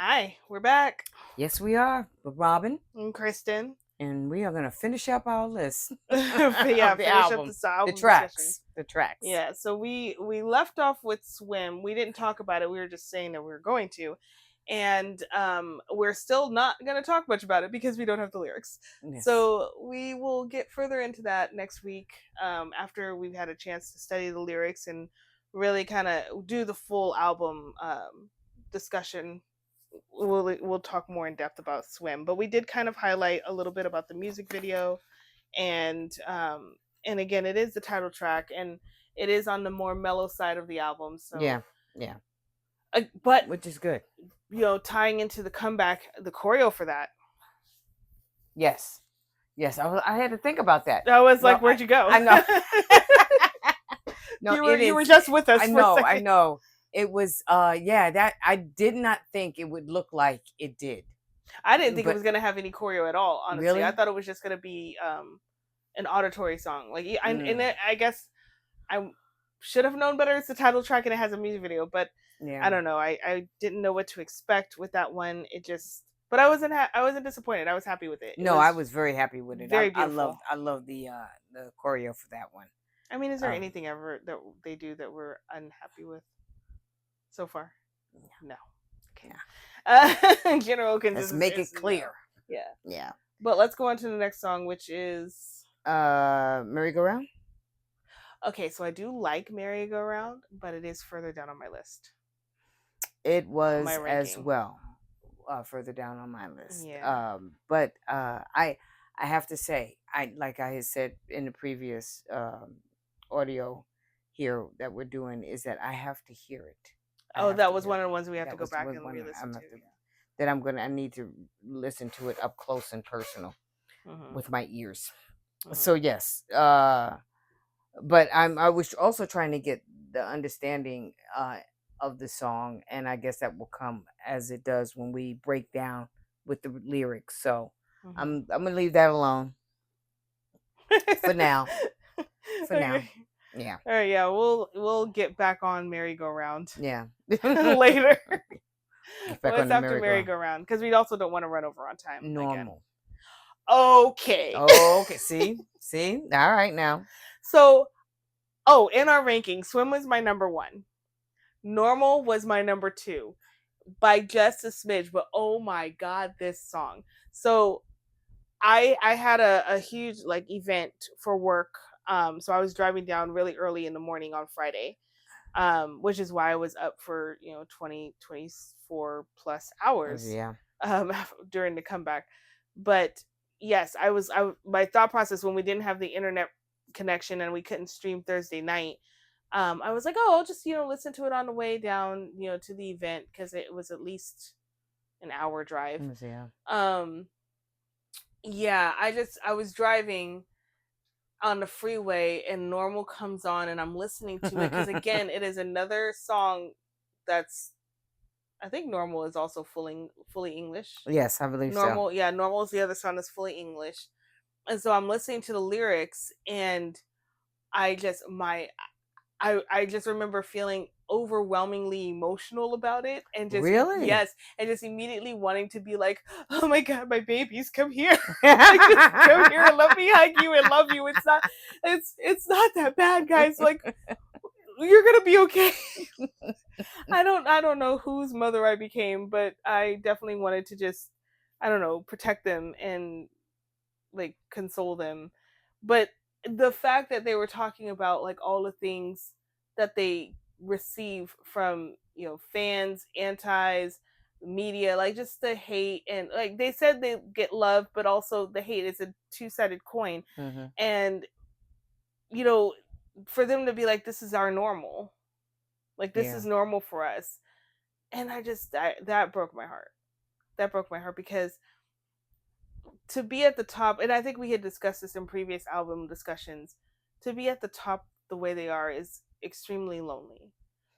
Hi, we're back. Yes, we are, Robin, I'm Kristen. and we are going to finish up our list Yeah, of the finish up album, this the album discussion. tracks, the tracks. Yeah, so we left off with Swim. We didn't talk about it. We were just saying that we were going to. And we're still not going to talk much about it because we don't have the lyrics. Yes. So we will get further into that next week after we've had a chance to study the lyrics and really kind of do the full album discussion. We'll talk more in depth about Swim, but we did kind of highlight a little bit about the music video, and again, it is the title track, and it is on the more mellow side of the album. So, Yeah, yeah, but which is good. tying into the comeback, the choreo for that, Yes, yes, I had to think about that. I was No, like, "Where'd you go?" I know. No, you were just with us. I for know, a second. I know. It was, yeah, that I did not think it would look like it did. I didn't think it But was gonna have any choreo at all. Honestly, really, I thought it was just gonna be an auditory song. Like, I guess I should have known better. It's the title track and it has a music video, but yeah, I don't know. I didn't know what to expect with that one. It just, but I wasn't disappointed. I was happy with it. It no, was I was very happy with it. very I beautiful. loved, the choreo for that one. I mean, is there anything ever that they do that we're unhappy with so far? No. Okay. General consensus. Let's make it no. clear. Yeah. Yeah. But let's go on to the next song, which is Merry-Go-Round. okay. So I do like Merry Go Round, but it is further down on my list. It was My as ranking. well, further down on my list. Yeah. But I have to say, like I had said in the previous audio here that we're doing, is that I have to hear it. Oh, that was one of the ones we have to go back and one re-listen to. that I need to listen to it up close and personal with my ears. So yes, but I was also trying to get the understanding of the song, and I guess that will come as it does when we break down with the lyrics. So I'm gonna leave that alone for now. For now, yeah. All right, yeah, we'll get back on merry-go-round. Yeah, later. Back It's after merry-go-round because we also don't want to run over on time. Normal. Again. Okay. Okay. See. All right now. So, in our ranking, Swim was my number 1. Normal was my number 2 by just a smidge, but oh my god, this song. So I had a huge like event for work. So I was driving down really early in the morning on Friday. Which is why I was up for 24 plus hours. Yeah. During the comeback. But yes, my thought process when we didn't have the internet connection and we couldn't stream Thursday night, I was like, oh, I'll just listen to it on the way down to the event because it was at least an hour drive. Yeah. Yeah, I was driving on the freeway and Normal comes on and I'm listening to it because again it is another song that's, I think Normal is also fully English. Yes, I believe Normal, so. yeah, Normal is the other song that's fully English. And so I'm listening to the lyrics and I just remember feeling overwhelmingly emotional about it and just really, yes, and just immediately wanting to be like, oh my god, my babies, come here. Like, just come here and let me hug you and love you. It's not that bad, guys. Like, you're gonna be okay. I don't know whose mother I became, but I definitely wanted to just, I don't know, protect them and like console them. But the fact that they were talking about like all the things that they receive from fans, antis, media, like just the hate, and like they said they get love, but also the hate is a two-sided coin. And for them to be like, this is our normal, like this is normal for us. And that broke my heart. That broke my heart because to be at the top, and I think we had discussed this in previous album discussions, to be at the top the way they are is extremely lonely.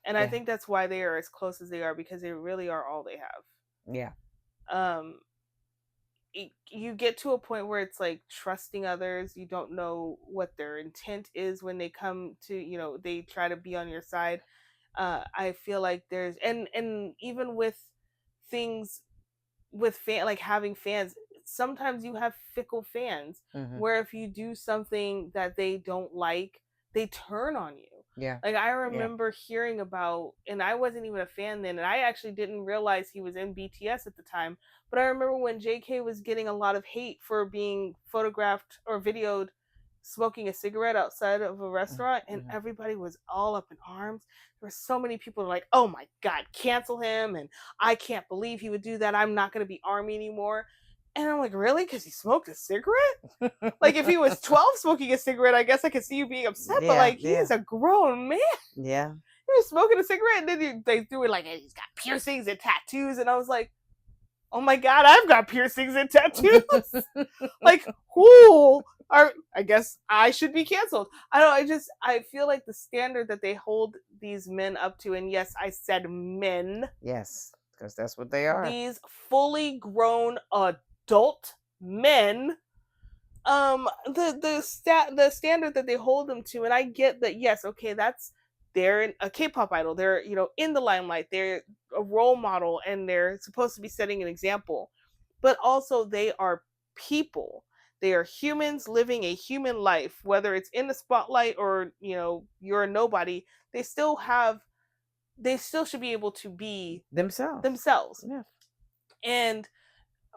And I think that's why they are as close as they are, because they really are all they have. Yeah. You get to a point where it's like trusting others. You don't know what their intent is when they come to, they try to be on your side. I feel like there's, and even with things with like having fans. Sometimes you have fickle fans where if you do something that they don't like, they turn on you. Yeah. Like I remember hearing about, and I wasn't even a fan then, and I actually didn't realize he was in BTS at the time, but I remember when JK was getting a lot of hate for being photographed or videoed smoking a cigarette outside of a restaurant, and everybody was all up in arms. There were so many people who were like, oh my god, cancel him, and I can't believe he would do that, I'm not going to be ARMY anymore. And I'm like, really? Because he smoked a cigarette? Like, if he was 12 smoking a cigarette, I guess I could see you being upset. But, like, he's a grown man. Yeah. He was smoking a cigarette, and then they threw it like, hey, he's got piercings and tattoos. And I was like, oh my god, I've got piercings and tattoos. Like, who are, I guess I should be canceled. I feel like the standard that they hold these men up to, and yes, I said men. Yes, because that's what they are. These fully grown adult men, the standard that they hold them to, and I get that, yes, okay, that's, they're a K-pop idol, they're, you know, in the limelight, they're a role model, and they're supposed to be setting an example, but also they are people. They are humans living a human life, whether it's in the spotlight or, you know, you're a nobody. They still should be able to be themselves. Yeah. And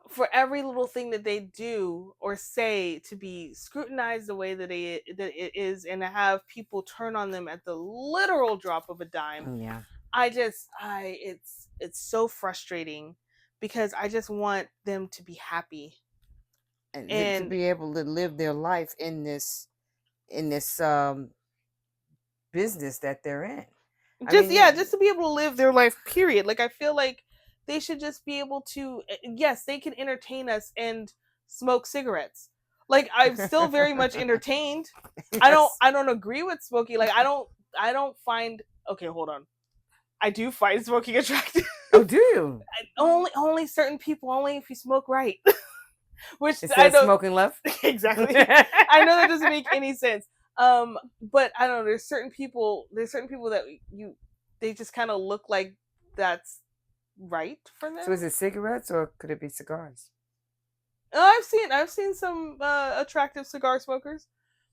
for every little thing that they do or say to be scrutinized the way that it is, and to have people turn on them at the literal drop of a dime. Yeah. It's so frustrating, because I just want them to be happy and to be able to live their life in this business that they're in. Just to be able to live their life, period. Like, I feel like they should just be able to, yes, they can entertain us and smoke cigarettes. Like, I'm still very much entertained. Yes. I don't agree with smoking. Like, I don't find, okay, hold on. I do find smoking attractive. Oh, do you? Only certain people, only if you smoke right. Which I know, smoking left. Exactly. I know that doesn't make any sense. But I don't know, there's certain people that they just kind of look like that's right for them. So is it cigarettes or could it be cigars? I've seen some attractive cigar smokers.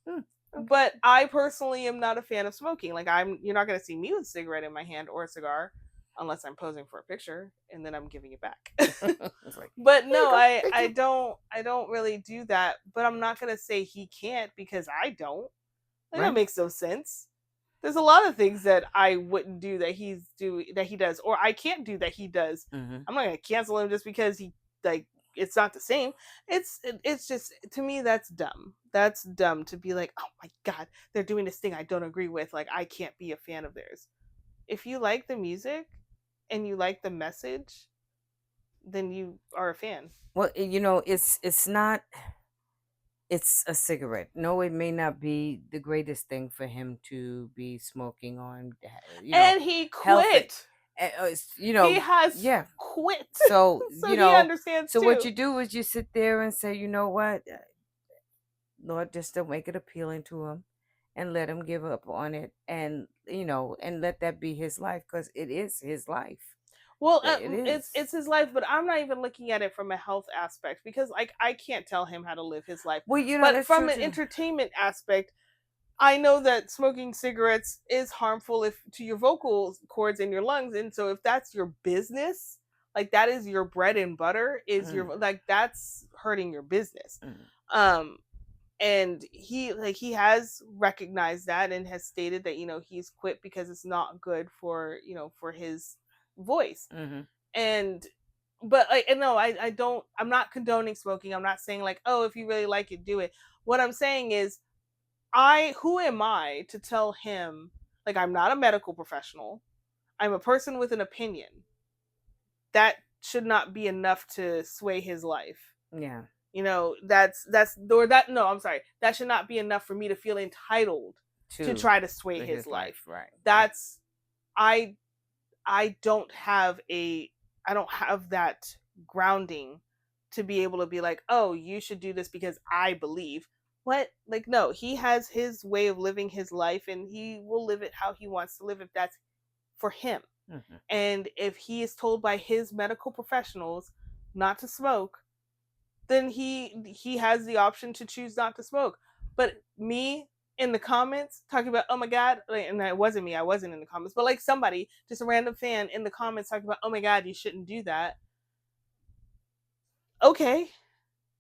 Okay. But I personally am not a fan of smoking. Like, you're not going to see me with a cigarette in my hand or a cigar unless I'm posing for a picture, and then I'm giving it back. But no, I don't really do that. But I'm not going to say he can't, because I don't. That makes no sense. There's a lot of things that I wouldn't do that he does, or I can't do that he does. I'm not going to cancel him just because he, like, it's not the same. It's just, to me, that's dumb. That's dumb to be like, oh my god, they're doing this thing I don't agree with. Like, I can't be a fan of theirs. If you like the music and you like the message, then you are a fan. Well, you know, it's not. It's a cigarette. No, it may not be the greatest thing for him to be smoking on. And he quit. You know, he has quit. So, so you know, he understands. So too. What you do is you sit there and say, you know what, Lord, just don't make it appealing to him, and let him give up on it, and and let that be his life, because it is his life. Well, it's his life, but I'm not even looking at it from a health aspect, because, like, I can't tell him how to live his life. Well, but from an entertainment aspect, I know that smoking cigarettes is harmful to your vocal cords and your lungs, and so if that's your business, like, that is your bread and butter, is your, like, that's hurting your business. And he has recognized that and has stated that, he's quit because it's not good for, for his voice. And but I'm not condoning smoking. I'm not saying, like, oh, if you really like it, do it. What I'm saying is, who am I to tell him? Like, I'm not a medical professional. I'm a person with an opinion. That should not be enough to sway his life. Yeah. I'm sorry. That should not be enough for me to feel entitled to try to sway his life. Right. That's, I don't have that grounding to be able to be like, oh, you should do this because I believe. What? Like, no, he has his way of living his life, and he will live it how he wants to live it. That's for him. Mhm. And if he is told by his medical professionals not to smoke, then he has the option to choose not to smoke. But me in the comments talking about, oh my god, and it wasn't me, I wasn't in the comments, but like somebody, just a random fan in the comments talking about, oh my god, you shouldn't do that. Okay,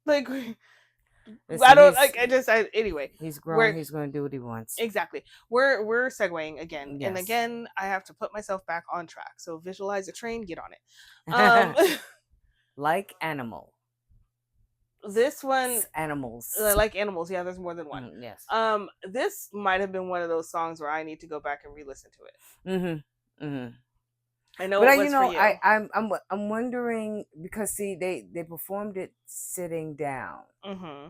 like I Listen, don't like. Anyway. he's grown. We're He's going to do what he wants. exactly. We're segueing again, and Yes. again, I have to put myself back on track. So visualize a train, get on it. Like animal. This one, Animals. like animals. Yeah, there's more than one. Yes. This might have been one of those songs where I need to go back and re-listen to it. Mm-hmm. Mm-hmm. I know But it was for you. I'm wondering, because see, they performed it sitting down,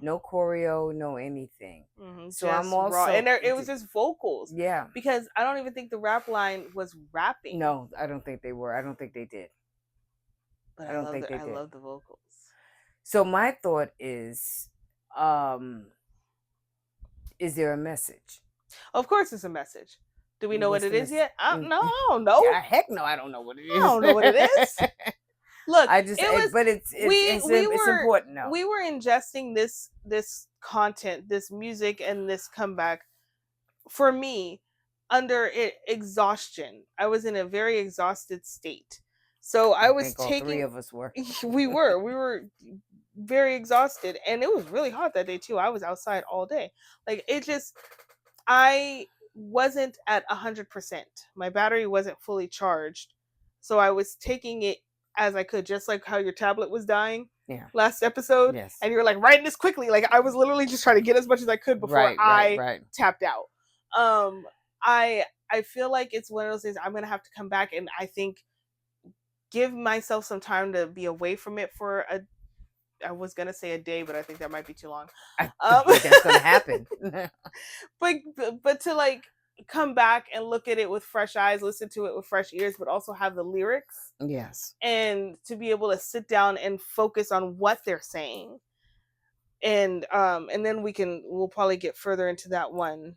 no choreo, no anything. So just I'm also raw. And it was just vocals. Yeah. Because I don't even think the rap line was rapping. No, I don't think they were. I don't think they did. But I love the vocals. So my thought is there a message? Of course, it's a message. Do we know What's what it the is yet? No. Yeah, heck no, I don't know what it is. I don't know what it is. Look, I just, but it's important now. We were ingesting this content, this music, and this comeback for me under exhaustion. I was in a very exhausted state, so I was taking. All three of us were. We were very exhausted, and it was really hot that day too. I was outside all day. Like it just, I wasn't at 100%. My battery wasn't fully charged, so I was taking it as I could, just like how your tablet was dying last episode. Yes. And you were like writing this quickly. Like I was literally just trying to get as much as I could before I tapped out. I feel like it's one of those things I'm gonna have to come back and I think give myself some time to be away from it for I was gonna say a day, but I think that might be too long. I think that's gonna happen. but to like come back and look at it with fresh eyes, listen to it with fresh ears, but also have the lyrics. Yes. And to be able to sit down and focus on what they're saying. And then we'll probably get further into that one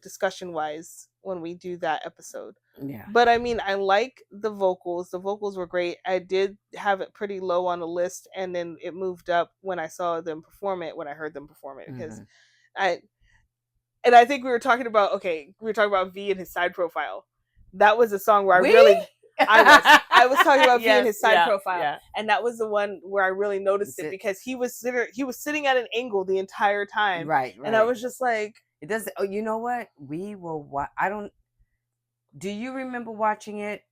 discussion wise when we do that episode. Yeah. But I mean, I like the vocals. The vocals were great. I did have it pretty low on the list, and then it moved up when I saw them perform it, when I heard them perform it, because I think we were talking about V and his side profile. That was a song where I was talking about V and his side profile, and that was the one where I really noticed it because he was sitting at an angle the entire time, right. And I was just like, it doesn't. Oh, you know what? We will. I don't. Do you remember watching it,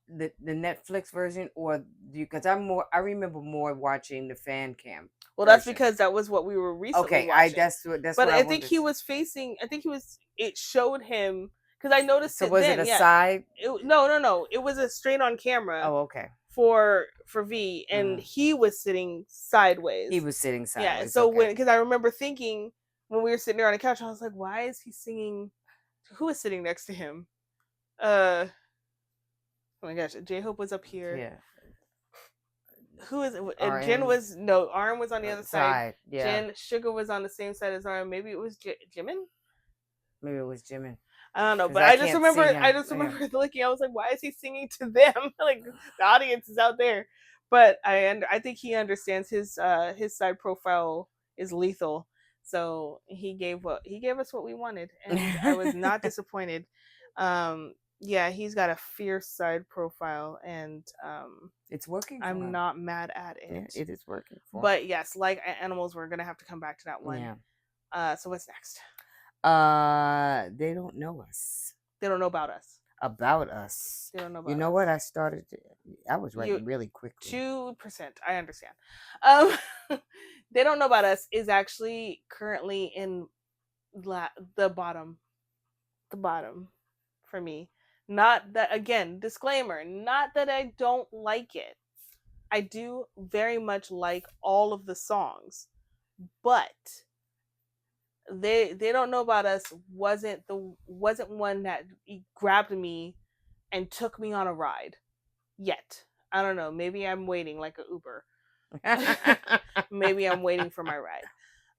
the Netflix version, or do you? Because I remember more watching the fan cam. Well, that's because that was what we were recently watching. That's but what I think he was facing. It showed him because I noticed it. So was it a side? No. It was a straight on camera. Oh, okay. For V, and he was sitting sideways. Yeah. So because I remember thinking when we were sitting there on the couch, I was like, why is he singing? Who is sitting next to him? Oh my gosh, J-Hope was up here. Yeah. Who is it? And Jen was Arm was on the other side. Yeah. Jen Sugar was on the same side as Arm. Maybe it was Jimin. Maybe it was Jimin. I don't know, but I just remember looking. I was like, why is he singing to them? Like the audience is out there. But I think he understands his side profile is lethal. So he gave us what we wanted, and I was not disappointed. Yeah, he's got a fierce side profile, and it's working. I'm not mad at it. Yeah, it is working. But yes, like animals, we're gonna have to come back to that one. Yeah. So what's next? They don't know us. They don't know about us. About us. They don't know about us. You know what? I was writing really quickly. 2%. I understand. They don't know about us is actually currently in the bottom. The bottom for me. Not that, again, disclaimer, not that I don't like it. I do very much like all of the songs, but they don't know about us wasn't one that grabbed me and took me on a ride yet. I don't know, maybe I'm waiting like an Uber. Maybe I'm waiting for my ride.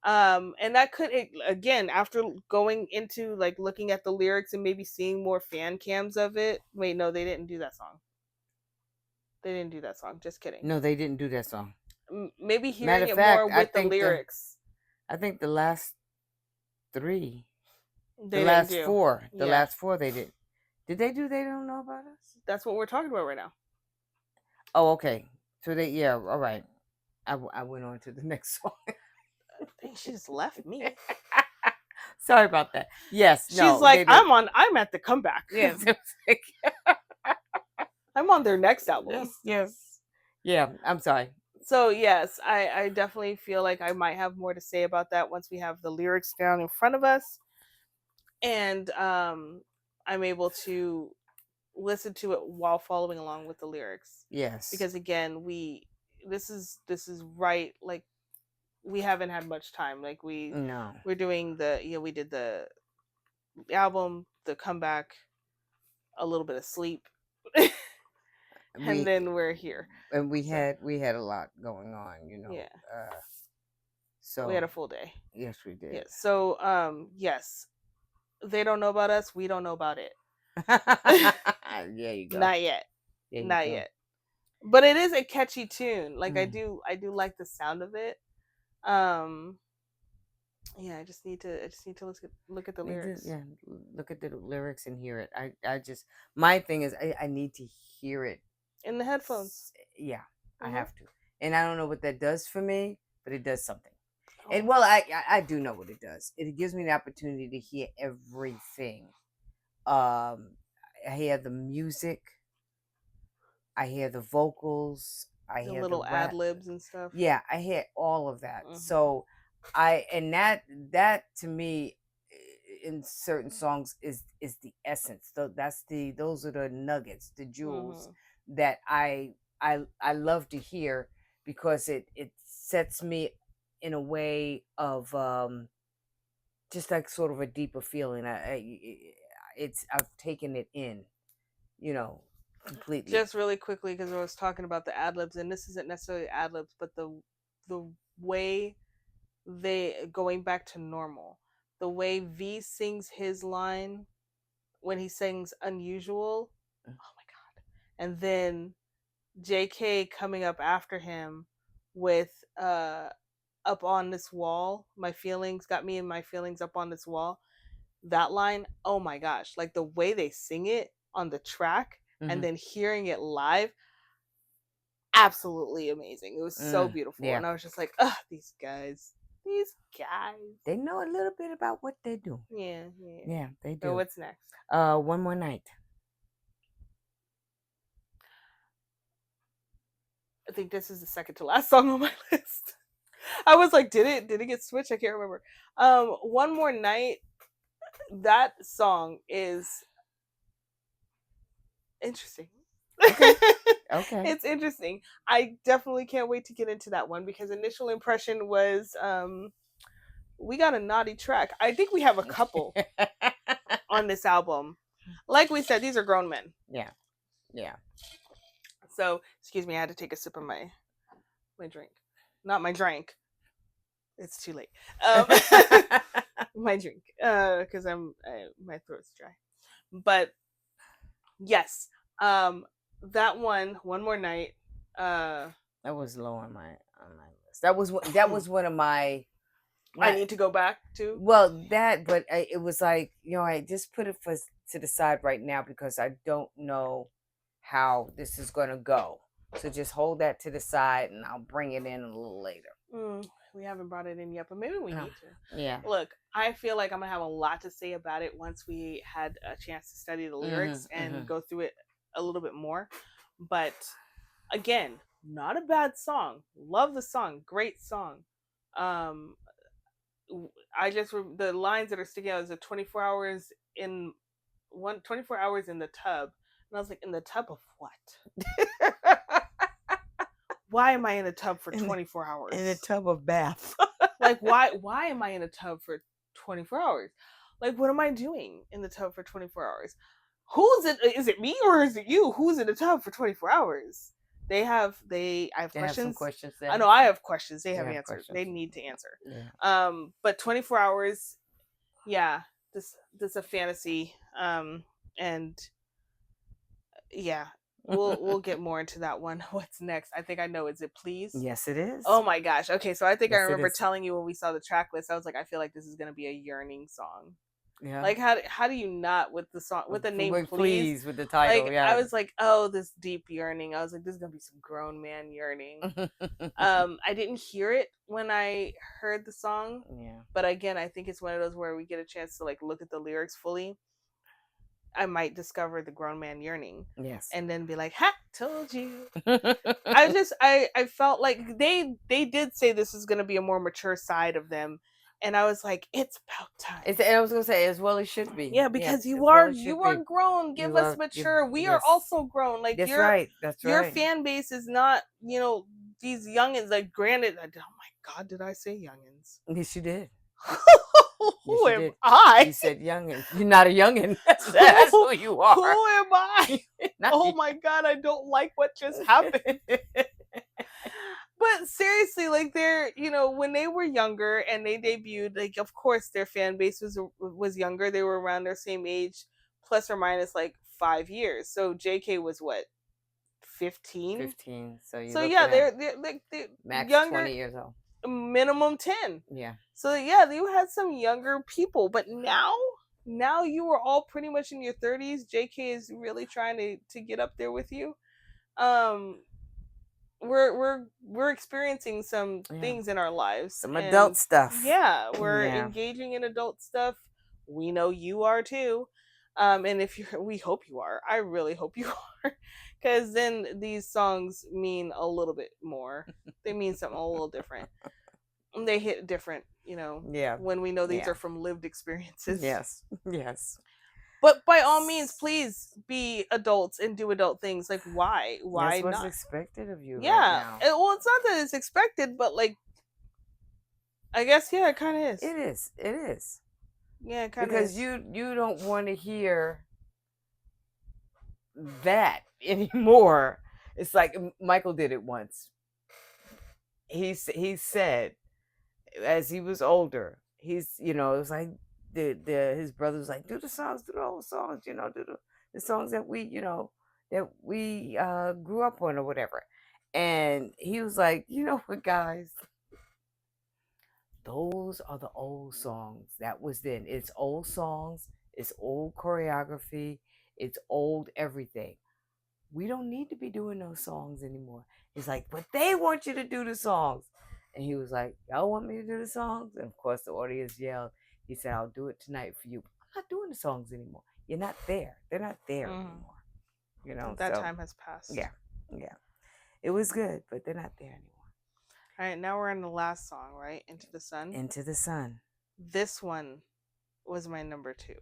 And that could again, after going into like looking at the lyrics and maybe seeing more fan cams of it. Wait, no, they didn't do that song. They didn't do that song. Just kidding. No, they didn't do that song. Maybe Matter hearing of it fact, more with the lyrics. I think the last 3, They the didn't last do. 4, the Yeah. last 4 they did. Did they do They Don't Know About Us? That's what we're talking about right now. Oh, okay. So they, yeah, all right. I went on to the next song. She just left me. Sorry about that. Yes, She's no, like, I'm at the comeback. Yes. I'm on their next album. Yes. Yeah, I'm sorry. So yes, I definitely feel like I might have more to say about that once we have the lyrics down in front of us, and I'm able to listen to it while following along with the lyrics. Yes. Because again, this is right, like we haven't had much time. Like we're doing we did the album, the comeback, a little bit of sleep. And then we're here. And we had a lot going on, Yeah. So we had a full day. Yes, we did. Yes. So yes. They don't know about us, we don't know about it. Yeah, you go. Not yet. Not yet. But it is a catchy tune. Like I do like the sound of it. Yeah, I just need to look at the lyrics. Yeah, look at the lyrics and hear it. I just, my thing is I need to hear it in the headphones. Yeah, I have to. And I don't know what that does for me, but it does something. And well, I do know what it does. It gives me the opportunity to hear everything. I hear the music. I hear the vocals. I hear the little ad libs and stuff. Yeah, I hear all of that. So that to me, in certain songs is the essence. So those are the nuggets, the jewels that I love to hear, because it sets me in a way of just like sort of a deeper feeling. I've taken it in, completely. Just really quickly, because I was talking about the ad libs, and this isn't necessarily ad libs, but the way they, going back to normal, the way V sings his line when he sings unusual. Oh my god. And then JK coming up after him with up on this wall, my feelings got me in my feelings up on this wall. That line, oh my gosh, like the way they sing it on the track and then hearing it live, absolutely amazing. It was so beautiful. Yeah. And I was just like, these guys, they know a little bit about what they do. Yeah, they do. So what's next? One More Night. I think this is the second to last song on my list. I was like, did it get switched? I can't remember. One More Night, that song is interesting. Okay. It's interesting. I definitely can't wait to get into that one, because initial impression was we got a naughty track. I think we have a couple on this album. Like we said, these are grown men. Yeah. So, excuse me, I had to take a sip of my drink. Not my drink. It's too late. My drink, because my throat's dry. But yes, that One More Night. That was low on my list. That was one of my. I need to go back to. Well, but it was like, I just put it to the side right now, because I don't know how this is going to go. So just hold that to the side, and I'll bring it in a little later. We haven't brought it in yet, but maybe we need to. Yeah. Look, I feel like I'm going to have a lot to say about it once we had a chance to study the lyrics and go through it a little bit more. But again, not a bad song. Love the song. Great song. The lines that are sticking out is the 24 hours in the tub. And I was like, in the tub of what? Why am I in a tub for 24 hours? In a tub of bath. Like, why am I in a tub for 24 hours? Like, what am I doing in the tub for 24 hours? Who's it? Is it me or is it you? Who's in the tub for 24 hours? I have They have some questions. questions I then. know I have questions. They have have answers. questions. They need to answer. Yeah. But 24 hours, yeah, this a fantasy. And yeah, we'll get more into that one. What's next? I think I know. Is it Please? Yes, it is. Oh my gosh. Okay, so I think I Yes, it remember is. telling you when we saw the track list, I was like, I feel like this is gonna be a yearning song. Yeah. Like how do you not with the song with the name Please? Please with the title. Like Yeah. I was like, oh, this deep yearning. I was like, this is gonna be some grown man yearning. I didn't hear it when I heard the song. Yeah. But again, I think it's one of those where we get a chance to like look at the lyrics fully. I might discover the grown man yearning. Yes. And then be like, ha, told you. I felt like they did say this is gonna be a more mature side of them. And I was like, it's about time. I was gonna say as well it should be. Yeah, because you are grown. Give us mature. We are also grown. Like that's right. That's your right. fan base is not, these youngins. Like granted, oh my god, did I say youngins? Yes, you did. Who am I? You said youngin. You're not a youngin. That's who you are. Who am I? Oh my god, I don't like what just happened. But seriously, like they're, when they were younger and they debuted, like of course their fan base was younger. They were around their same age, plus or minus like 5 years. So JK was what, 15? 15. So yeah, they're like max younger, 20 years old. Minimum 10. Yeah. So yeah, you had some younger people, but now you are all pretty much in your 30s. JK is really trying to get up there with you. We're experiencing some things in our lives, some adult stuff. Yeah, we're engaging in adult stuff. We know you are too. And we hope you are. I really hope you are, because then these songs mean a little bit more. They mean something a little different. They hit different, when we know these are from lived experiences. Yes. Yes. But by all means, please be adults and do adult things. Like, why? Why That's what's not? expected of you. Yeah. Right now. Well, it's not that it's expected, but like, I guess it kind of is. It is. It is. Yeah, it kind of because is. you don't want to hear that anymore. It's like Michael did it once. He said, as he was older, it was like his brother was like, do the old songs, do the songs that we grew up on or whatever. And he was like, you know what, guys, those are the old songs. That was then. It's old songs, it's old choreography, it's old everything. We don't need to be doing those songs anymore. He's like, but they want you to do the songs. And he was like, y'all want me to do the songs? And of course the audience yelled. He said, I'll do it tonight for you. I'm not doing the songs anymore. You're not there. They're not there anymore. That time has passed. Yeah. Yeah. It was good, but they're not there anymore. All right, now we're on the last song, right? Into the Sun. Into the Sun. This one was my number 2.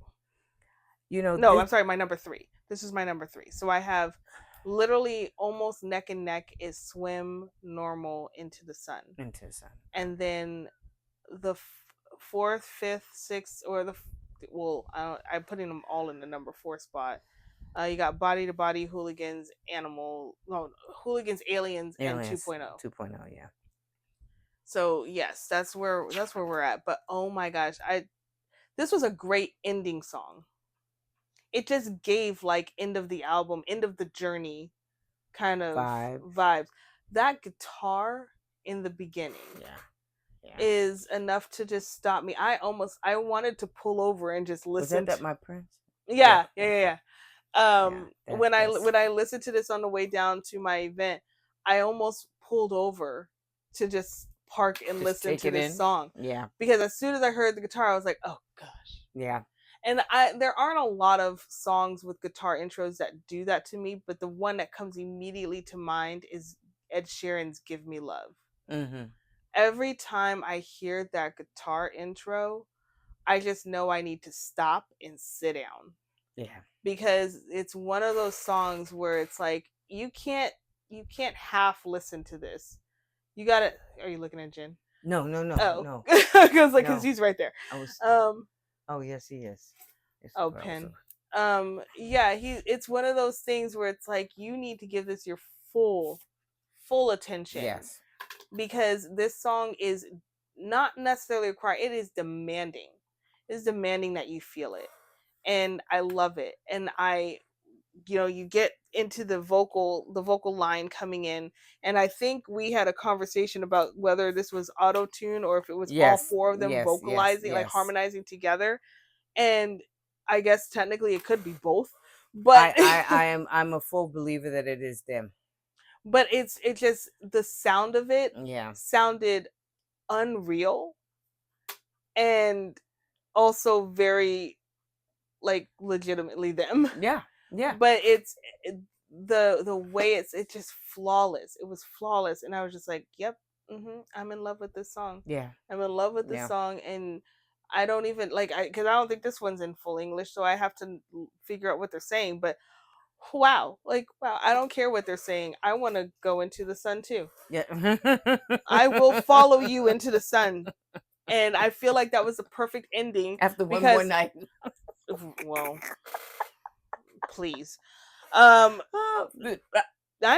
I'm sorry, my number 3. This is my number 3. So I have literally almost neck and neck is Swim, Normal, Into the Sun. Into the Sun. And then the 4th, 5th, 6th, or I'm putting them all in the number 4 spot. You got Body to Body, Hooligans, Hooligans, Aliens, and 2.0. 2.0, yeah. So yes, that's where we're at. But oh my gosh, this was a great ending song. It just gave like end of the album, end of the journey kind of vibes. That guitar in the beginning is enough to just stop me. I wanted to pull over and just listen. Was that My Prince? Yeah. When I listened to this on the way down to my event, I almost pulled over to just park and listen to this song. Yeah. Because as soon as I heard the guitar, I was like, oh gosh. Yeah. And there aren't a lot of songs with guitar intros that do that to me, but the one that comes immediately to mind is Ed Sheeran's Give Me Love. Mm-hmm. Every time I hear that guitar intro, I just know I need to stop and sit down. Yeah. Because it's one of those songs where it's like, you can't half listen to this. You gotta. Are you looking at Jen? No. No. Because he's right there. Oh yes, he is. Pen. Yeah, it's one of those things where it's like you need to give this your full full attention. Yes. Because this song is not necessarily required, it is demanding. It is demanding that you feel it. And I love it. And you get into the vocal line coming in, and I think we had a conversation about whether this was auto tune or if it was all Yes. four of them Yes. vocalizing, Yes. like harmonizing together. And I guess technically it could be both, but I'm a full believer that it is them. but it's just the sound of it Yeah. sounded unreal and also very like legitimately them. Yeah. Yeah. But the way it's just flawless. It was flawless, and I was just like, "Yep, I'm in love with this song. Yeah. I'm in love with this song." And I don't even because I don't think this one's in full English, so I have to figure out what they're saying. But wow, wow, I don't care what they're saying. I want to go into the sun too. Yeah. I will follow you into the sun. And I feel like that was the perfect ending After one more night. Well, please. I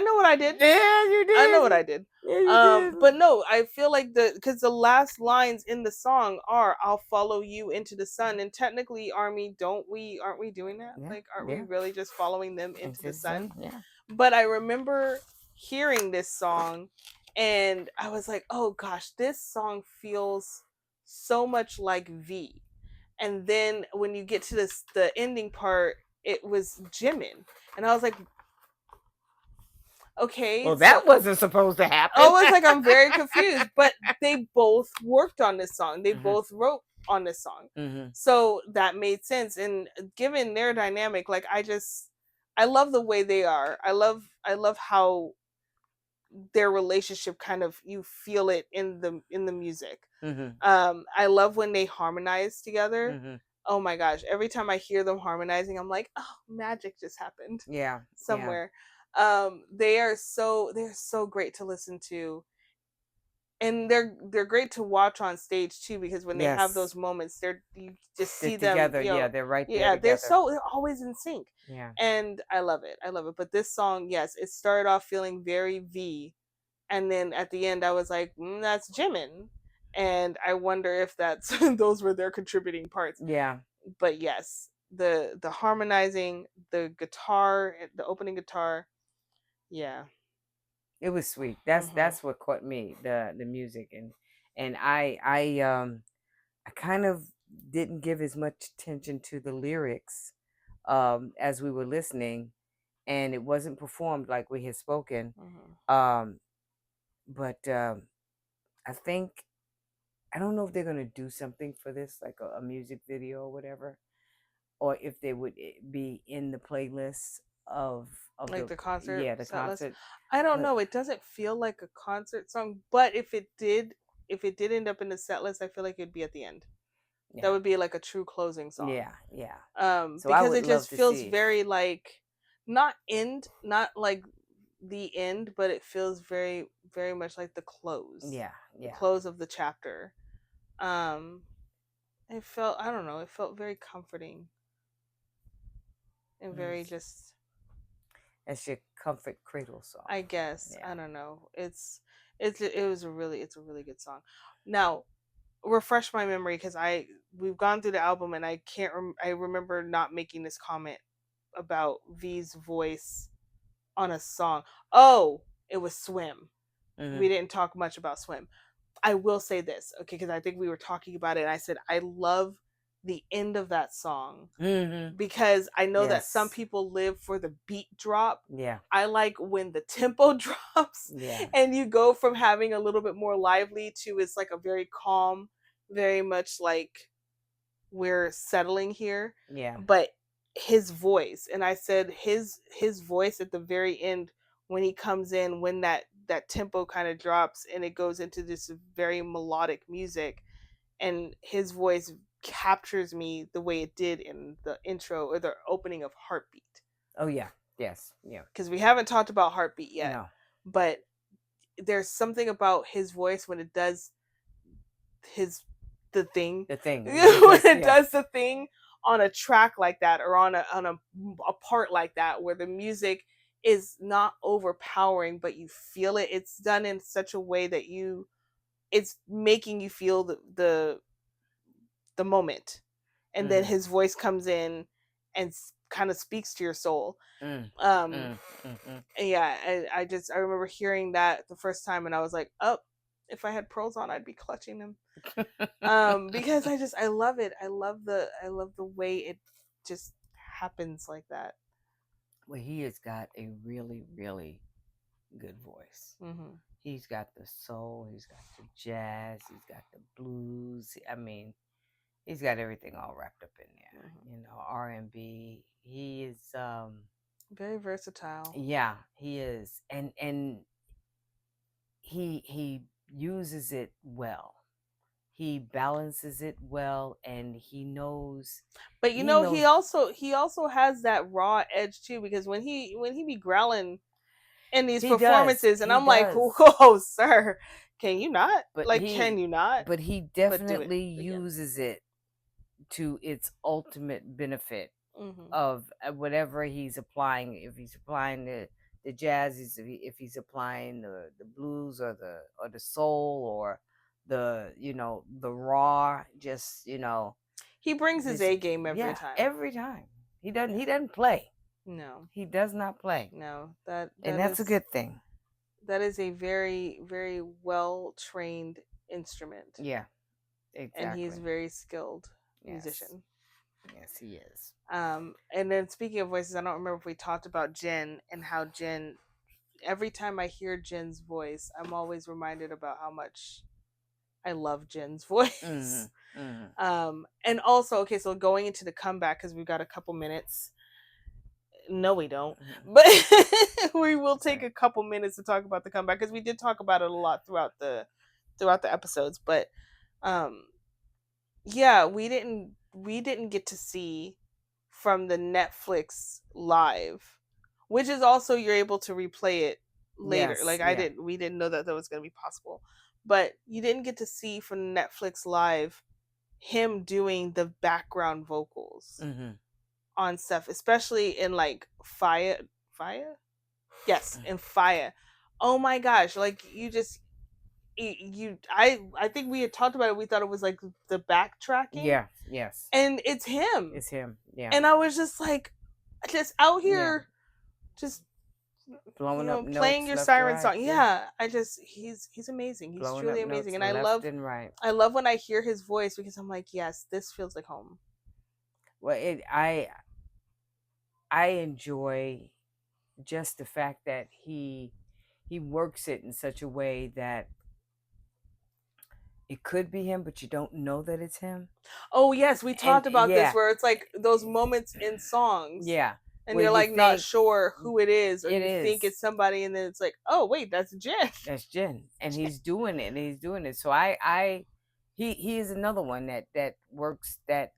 know what I did. Yeah, you did. I know what I did. Yeah, you did. But no, I feel like because the last lines in the song are "I'll follow you into the sun," and technically, aren't we doing that? Yeah, Like, aren't we really just following them into the sun? Yeah. But I remember hearing this song, and I was like, "Oh gosh, this song feels so much like V." And then when you get to the ending part, it was Jimin, and I was like, okay. Well, that wasn't supposed to happen. I was like, I'm very confused. But they both worked on this song. They both wrote on this song. So that made sense. And given their dynamic, like I love the way they are. I love how their relationship kind of, you feel it in the music. I love when they harmonize together. Oh my gosh, every time I hear them harmonizing, I'm like, oh, magic just happened. Yeah. Somewhere. They're so great to listen to. And they're great to watch on stage too, because when they have those moments, you just see them together. They're right there. Yeah, they're always in sync. Yeah. And I love it. But this song, yes, it started off feeling very V, and then at the end I was like, that's Jimin. And I wonder if that's those were their contributing parts. Yeah. But yes, the harmonizing, the guitar, the opening guitar, yeah, it was sweet. That's what caught me, the music. And I kind of didn't give as much attention to the lyrics as we were listening, and it wasn't performed like we had spoken. But I think, I don't know if they're going to do something for this, like a music video or whatever, or if they would be in the playlist of like the concert. Yeah, the concert. I don't know. It doesn't feel like a concert song, but if it did end up in the set list, I feel like it'd be at the end. Yeah. That would be like a true closing song. Yeah, yeah. So because it just feels very like not like the end, but it feels very, very much like the close. Yeah, yeah. The close of the chapter. It felt, I don't know, it felt very comforting. And very just, it's your comfort cradle song, I guess. Yeah. I don't know. It was a really good song. Now, refresh my memory, because we've gone through the album and I can't I remember not making this comment about V's voice on a song. Oh, it was Swim. We didn't talk much about Swim. I will say this, okay, because I think we were talking about it, and I said I love the end of that song, because I know that some people live for the beat drop. Yeah, I like when the tempo drops. Yeah, and you go from having a little bit more lively to it's like a very calm, very much like we're settling here. Yeah, but his voice, and I said his voice at the very end, when he comes in, when that tempo kind of drops and it goes into this very melodic music, and his voice captures me the way it did in the intro or the opening of Heartbeat. Oh yeah, yes, yeah. Because we haven't talked about Heartbeat yet. No. But there's something about his voice when it does the thing when it does the thing on a track like that, or on a part like that, where the music is not overpowering, but you feel it. It's done in such a way that it's making you feel the moment, and then his voice comes in and kind of speaks to your soul. Yeah, I remember hearing that the first time, and I was like, oh, if I had pearls on, I'd be clutching them. Because I love it. I love the way it just happens like that. Well, he has got a really, really good voice. He's got the soul, he's got the jazz, he's got the blues. I mean, he's got everything all wrapped up in there. You know, R&B. He is very versatile. Yeah, he is, and he uses it well. He balances it well, and he knows. But you know, he also has that raw edge too, because when he be growling in these performances, and I'm like, whoa, sir, can you not? But can you not? But he definitely uses it to its ultimate benefit of whatever he's applying. If he's applying the jazz, if he's applying the blues or the soul or the the raw, just he brings his A game every time. Every time he doesn't play. No, he does not play. No, and that's a good thing. That is a very, very well trained instrument. Yeah, exactly. And he's very skilled musician. Yes, he is. And then speaking of voices, I don't remember if we talked about Jin and how Jin. Every time I hear Jin's voice, I'm always reminded about how much I love Jin's voice. And also, okay, so going into the comeback, because we've got a couple minutes. No, we don't. But we will take a couple minutes to talk about the comeback, because we did talk about it a lot throughout the episodes. But yeah, we didn't get to see from the Netflix live, which is also you're able to replay it later. Yes, we didn't know that was going to be possible. But you didn't get to see from Netflix live him doing the background vocals on stuff, especially in like Fire. Yes, in Fire. Oh my gosh, like I think we had talked about it. We thought it was like the backtracking. Yeah, yes. And it's him. It's him. Yeah. And I was just like, just out here, just blowing up notes, playing your siren song. Yeah, he's amazing. He's blowing truly amazing, and I love when I hear his voice, because I'm like, yes, this feels like home. Well, I enjoy just the fact that he works it in such a way that it could be him, but you don't know that it's him. Oh yes, we talked about this, where it's like those moments in songs. Yeah. And you're like not sure who it is, or you think it's somebody, and then it's like, oh wait, that's Jin. That's Jin, and he's doing it, So he is another one that works that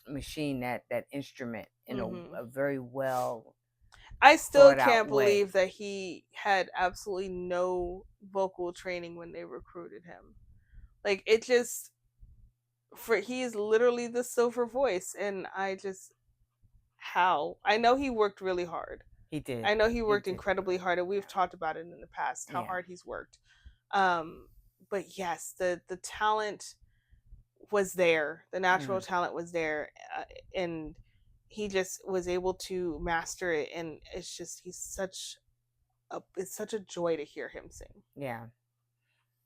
machine, that instrument in a very well. I still can't believe that he had absolutely no vocal training when they recruited him. Like, it just, he is literally the silver voice, and how? I know he worked really hard. He did. I know he worked incredibly hard, and we've talked about it in the past, how hard he's worked. But yes, the talent was there. The natural talent was there, and he just was able to master it, and it's such a joy to hear him sing. Yeah.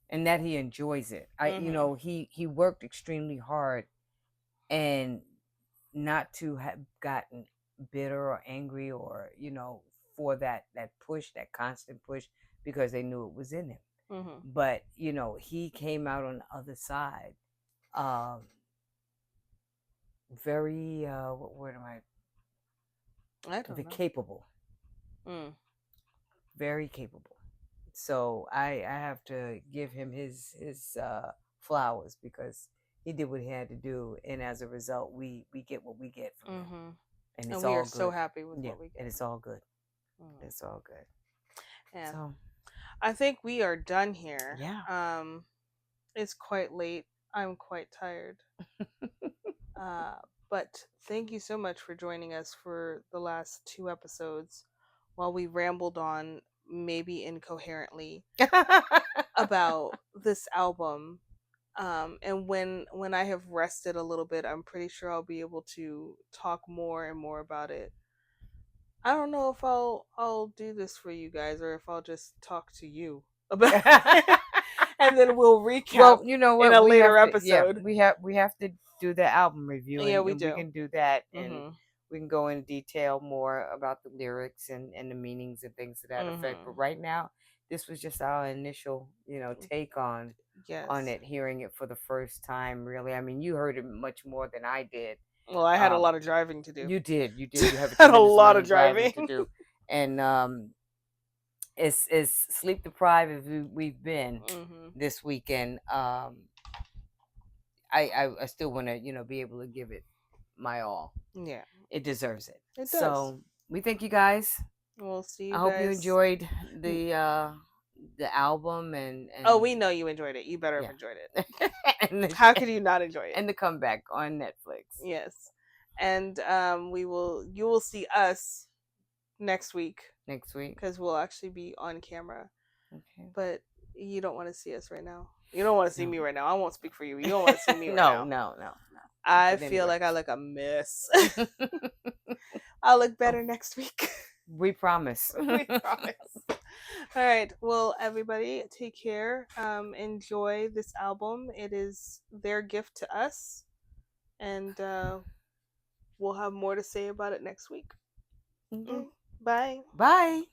And that he enjoys it. He worked extremely hard, and not to have gotten bitter or angry, or for that push, that constant push, because they knew it was in him. But he came out on the other side very what word am I don't know. Capable. Very capable. So I have to give him his flowers, because he did what he had to do, and as a result, we get what we get from him, and it's all good. We are so happy with what we get, and it's all good. It's all good. Yeah. So I think we are done here. Yeah. It's quite late. I'm quite tired. But thank you so much for joining us for the last 2 episodes while we rambled on, maybe incoherently, about this album. And when I have rested a little bit, I'm pretty sure I'll be able to talk more and more about it. I don't know if I'll do this for you guys or if I'll just talk to you about it, and then we'll recap. Well, you know in what? a We later have to, yeah, episode. we have to do the album review, Yeah, we and we do. can do that, and Mhm. we can go in detail more about the lyrics and the meanings and things to that effect. But Mhm. right now, this was just our initial, take on Yes. it, hearing it for the first time. Really, I mean, you heard it much more than I did. Well, I had a lot of driving to do. You did, you have a Had a tremendous lot amount of of driving to driving. do, and as sleep deprived as we've been Mhm. this weekend. I still want to, be able to give it my all. Yeah, It deserves it. it does. So we thank you guys. We'll see you I guys. hope you enjoyed the album, and Oh, we know you enjoyed it. You better yeah. have enjoyed it. How could you not enjoy it? And the comeback on Netflix. Yes, and you will see us next week Next week. because we'll actually be on camera. Okay. But you don't want to see us right now. You don't want to see No. me right now. I won't speak for you. You don't want to see me right No, now. no. I But feel anyway. like I look a mess. I'll look better next week. We promise. We promise. All right. Well, everybody, take care. Enjoy this album. It is their gift to us, and we'll have more to say about it next week. Okay. Bye. Bye.